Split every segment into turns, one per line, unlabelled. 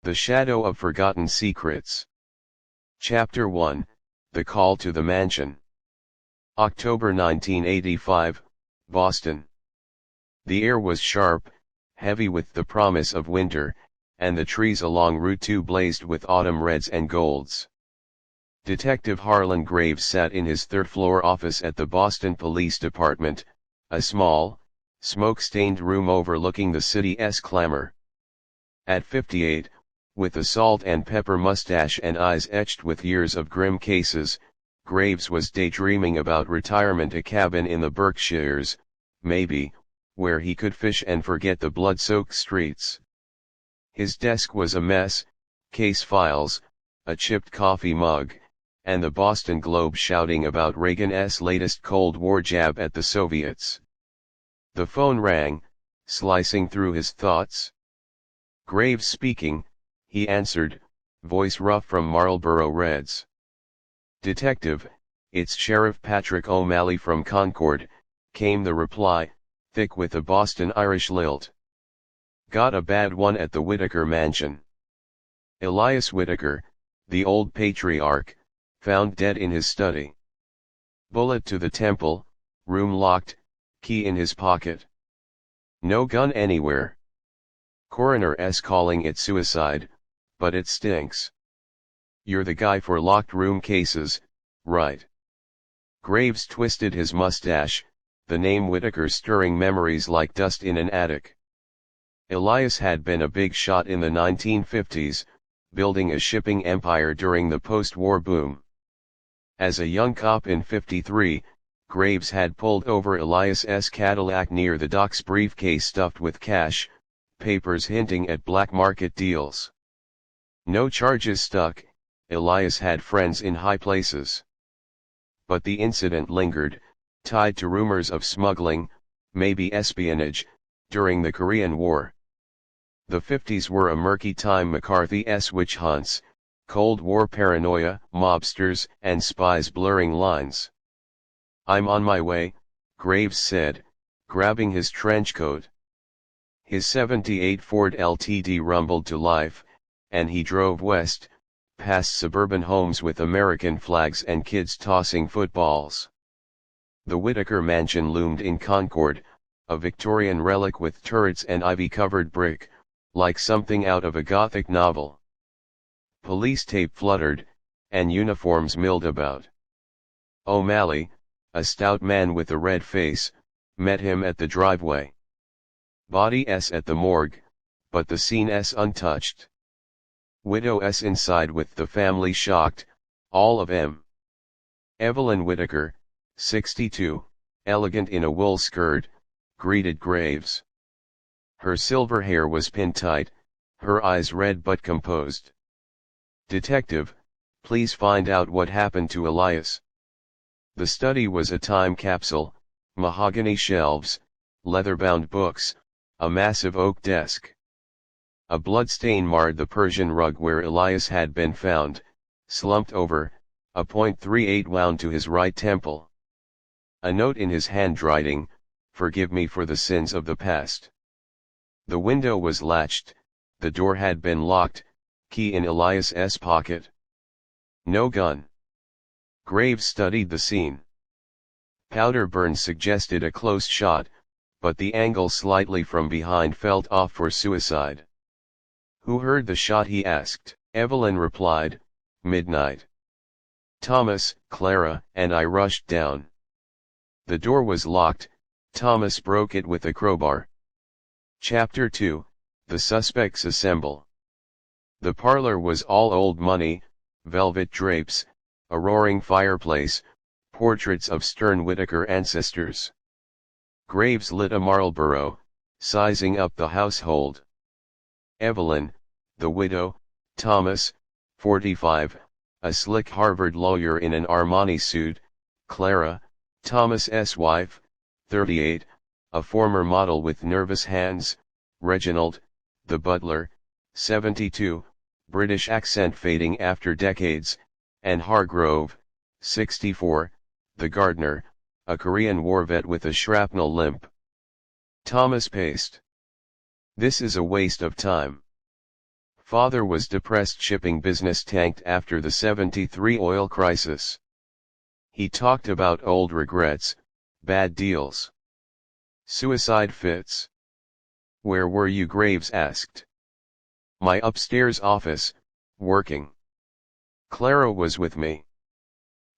The Shadow of Forgotten Secrets. Chapter 1, The Call to the Mansion. October 1985, Boston. The air was sharp, heavy with the promise of winter, and the trees along Route 2 blazed with autumn reds and golds. Detective Harlan Graves sat in his third-floor office at the Boston Police Department, a small, smoke-stained room overlooking the city's clamor. At 58, with a salt and pepper mustache and eyes etched with years of grim cases, Graves was daydreaming about retirement, a cabin in the Berkshires, maybe, where he could fish and forget the blood-soaked streets. His desk was a mess, case files, a chipped coffee mug, and the Boston Globe shouting about Reagan's latest Cold War jab at the Soviets. The phone rang, slicing through his thoughts. Graves speaking, he answered, voice rough from Marlboro Reds. Detective, it's Sheriff Patrick O'Malley from Concord, came the reply, thick with a Boston Irish lilt. Got a bad one at the Whitaker mansion. Elias Whitaker, the old patriarch, found dead in his study. Bullet to the temple, room locked, key in his pocket. No gun anywhere. Coroner's calling it suicide, but it stinks. You're the guy for locked room cases, right? Graves twisted his mustache, the name Whitaker stirring memories like dust in an attic. Elias had been a big shot in the 1950s, building a shipping empire during the post-war boom. As a young cop in '53, Graves had pulled over Elias's Cadillac near the docks, briefcase stuffed with cash, papers hinting at black market deals. No charges stuck, Elias had friends in high places. But the incident lingered, tied to rumors of smuggling, maybe espionage, during the Korean War. The 50s were a murky time, McCarthy's witch hunts, Cold War paranoia, mobsters and spies blurring lines. I'm on my way, Graves said, grabbing his trench coat. His '78 Ford LTD rumbled to life, and he drove west, past suburban homes with American flags and kids tossing footballs. The Whitaker mansion loomed in Concord, a Victorian relic with turrets and ivy-covered brick, like something out of a Gothic novel. Police tape fluttered, and uniforms milled about. O'Malley, a stout man with a red face, met him at the driveway. Body's at the morgue, but the scene's untouched. Widow's inside with the family shocked, all of 'em. Evelyn Whitaker, 62, elegant in a wool skirt, greeted Graves. Her silver hair was pinned tight, her eyes red but composed. Detective, please find out what happened to Elias. The study was a time capsule, mahogany shelves, leather-bound books, a massive oak desk. A bloodstain marred the Persian rug where Elias had been found, slumped over, a .38 wound to his right temple. A note in his handwriting, forgive me for the sins of the past. The window was latched, the door had been locked, key in Elias's pocket. No gun. Graves studied the scene. Powder burns suggested a close shot, but the angle slightly from behind felt off for suicide. Who heard the shot, he asked. Evelyn replied, midnight. Thomas, Clara, and I rushed down. The door was locked, Thomas broke it with a crowbar. Chapter 2, The Suspects Assemble. The parlor was all old money, velvet drapes, a roaring fireplace, portraits of stern Whitaker ancestors. Graves lit a Marlboro, sizing up the household. Evelyn, the widow, Thomas, 45, a slick Harvard lawyer in an Armani suit, Clara, Thomas's wife, 38, a former model with nervous hands, Reginald, the butler, 72, British accent fading after decades, and Hargrove, 64, the gardener, a Korean War vet with a shrapnel limp. Thomas paced. This is a waste of time. Father was depressed. Shipping business tanked after the '73 oil crisis. He talked about old regrets, bad deals, suicide fits. Where were you? Graves asked. My upstairs office, working. Clara was with me.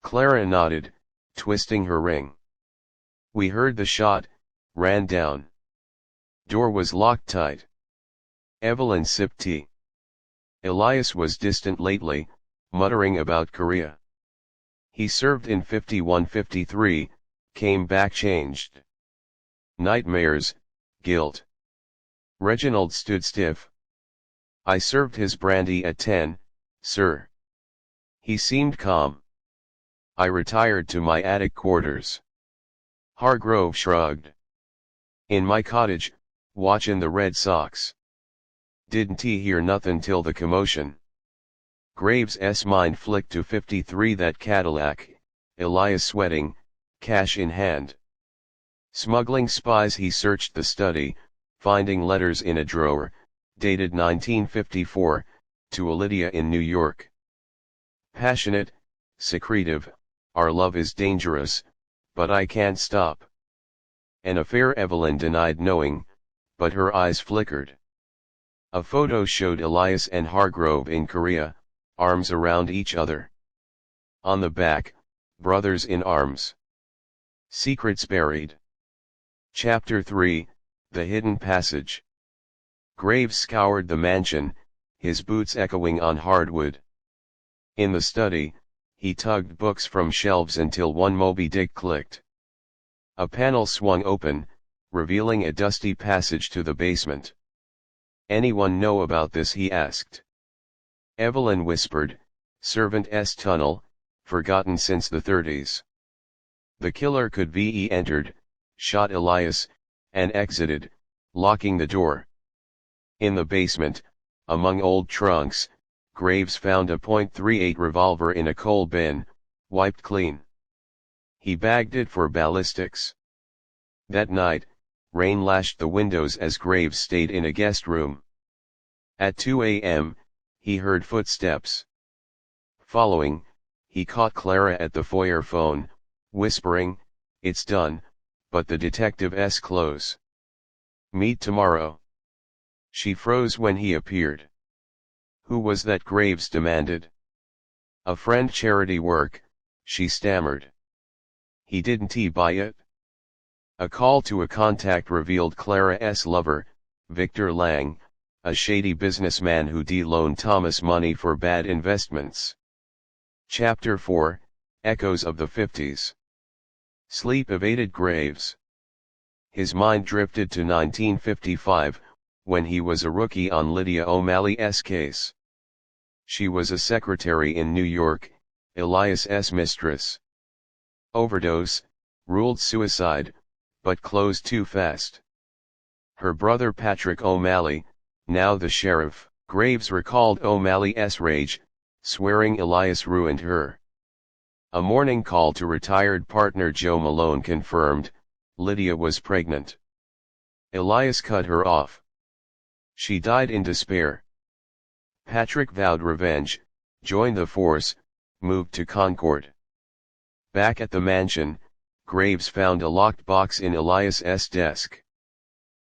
Clara nodded, twisting her ring. We heard the shot, ran down. Door was locked tight. Evelyn sipped tea. Elias was distant lately, muttering about Korea. He served in 51-53, came back changed. Nightmares, guilt. Reginald stood stiff. I served his brandy at 10, sir. He seemed calm. I retired to my attic quarters. Hargrove shrugged. In my cottage, watchin' the Red Sox. Didn't he hear nothin' till the commotion? Graves' mind flicked to 53, that Cadillac, Elias sweating, cash in hand. Smuggling spies. He searched the study, finding letters in a drawer, dated 1954, to Lydia in New York. Passionate, secretive, our love is dangerous, but I can't stop. An affair. Evelyn denied knowing, but her eyes flickered. A photo showed Elias and Hargrove in Korea, arms around each other. On the back, brothers in arms. Secrets buried. Chapter 3, The Hidden Passage. Graves scoured the mansion, his boots echoing on hardwood. In the study, he tugged books from shelves until one Moby Dick clicked. A panel swung open, revealing a dusty passage to the basement. Anyone know about this? He asked. Evelyn whispered, servant's tunnel, forgotten since the 30s. The killer could be. He entered, shot Elias, and exited, locking the door. In the basement, among old trunks, Graves found a .38 revolver in a coal bin, wiped clean. He bagged it for ballistics. That night, rain lashed the windows as Graves stayed in a guest room. At 2 a.m., he heard footsteps. Following, he caught Clara at the foyer phone, whispering, "It's done, but the detective's close. Meet tomorrow." She froze when he appeared. Who was that? Graves demanded. A friend. Charity work, she stammered. He didn't buy it? A call to a contact revealed Clara's lover, Victor Lang, a shady businessman who loaned Thomas money for bad investments. Chapter 4, Echoes of the 50s. Sleep evaded Graves. His mind drifted to 1955, when he was a rookie on Lydia O'Malley's case. She was a secretary in New York, Elias's mistress. Overdose, ruled suicide, but closed too fast. Her brother Patrick O'Malley, now the sheriff. Graves recalled O'Malley's rage, swearing Elias ruined her. A morning call to retired partner Joe Malone confirmed, Lydia was pregnant. Elias cut her off. She died in despair. Patrick vowed revenge, joined the force, moved to Concord. Back at the mansion, Graves found a locked box in Elias's desk.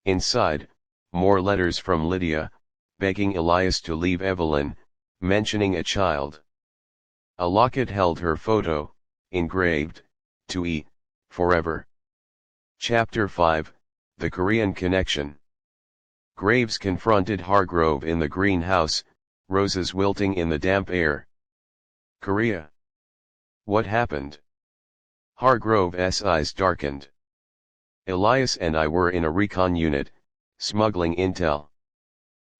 Inside, more letters from Lydia, begging Elias to leave Evelyn, mentioning a child. A locket held her photo, engraved, "To E, forever." Chapter 5, The Korean Connection. Graves confronted Hargrove in the greenhouse, roses wilting in the damp air. Korea. What happened? Hargrove's eyes darkened. Elias and I were in a recon unit, smuggling intel.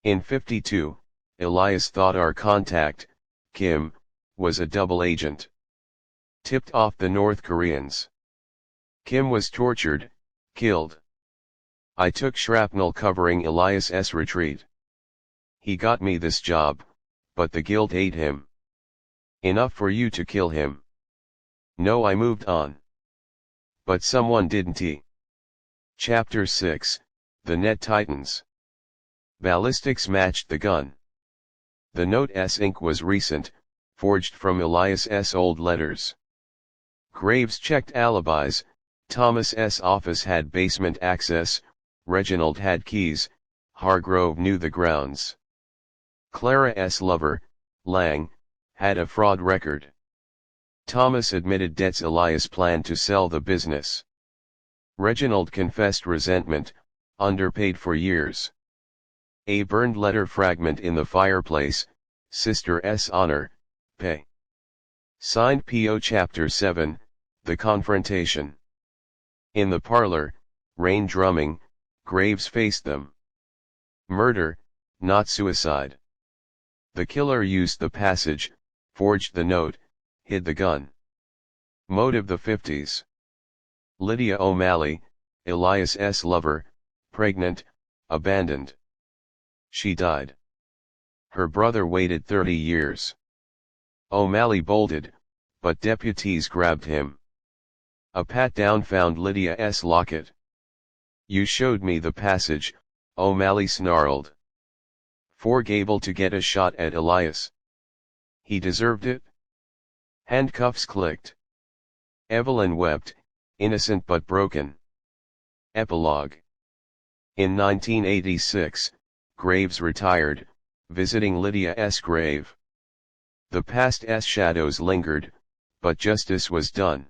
In 52, Elias thought our contact, Kim, was a double agent. Tipped off the North Koreans. Kim was tortured, killed. I took shrapnel covering Elias's retreat. He got me this job, but the guilt ate him. Enough for you to kill him. No, I moved on. But someone didn't. Chapter 6, The Net Titans. Ballistics matched the gun. The note's ink was recent, forged from Elias's old letters. Graves checked alibis. Thomas's office had basement access, Reginald had keys, Hargrove knew the grounds. Clara's lover, Lang, had a fraud record. Thomas admitted debts. Elias planned to sell the business. Reginald confessed resentment, underpaid for years. A burned letter fragment in the fireplace, Sister's honor, pay. Signed P.O. Chapter 7, The Confrontation. In the parlor, rain drumming, Graves faced them. Murder, not suicide. The killer used the passage, forged the note, hid the gun. Motive: the 50s. Lydia O'Malley, Elias's lover, pregnant, abandoned. She died. Her brother waited 30 years. O'Malley bolted, but deputies grabbed him. A pat-down found Lydia's locket. You showed me the passage, O'Malley snarled. For Gable to get a shot at Elias. He deserved it? Handcuffs clicked. Evelyn wept, innocent but broken. Epilogue. In 1986, Graves retired, visiting Lydia's grave. The past's shadows lingered, but justice was done.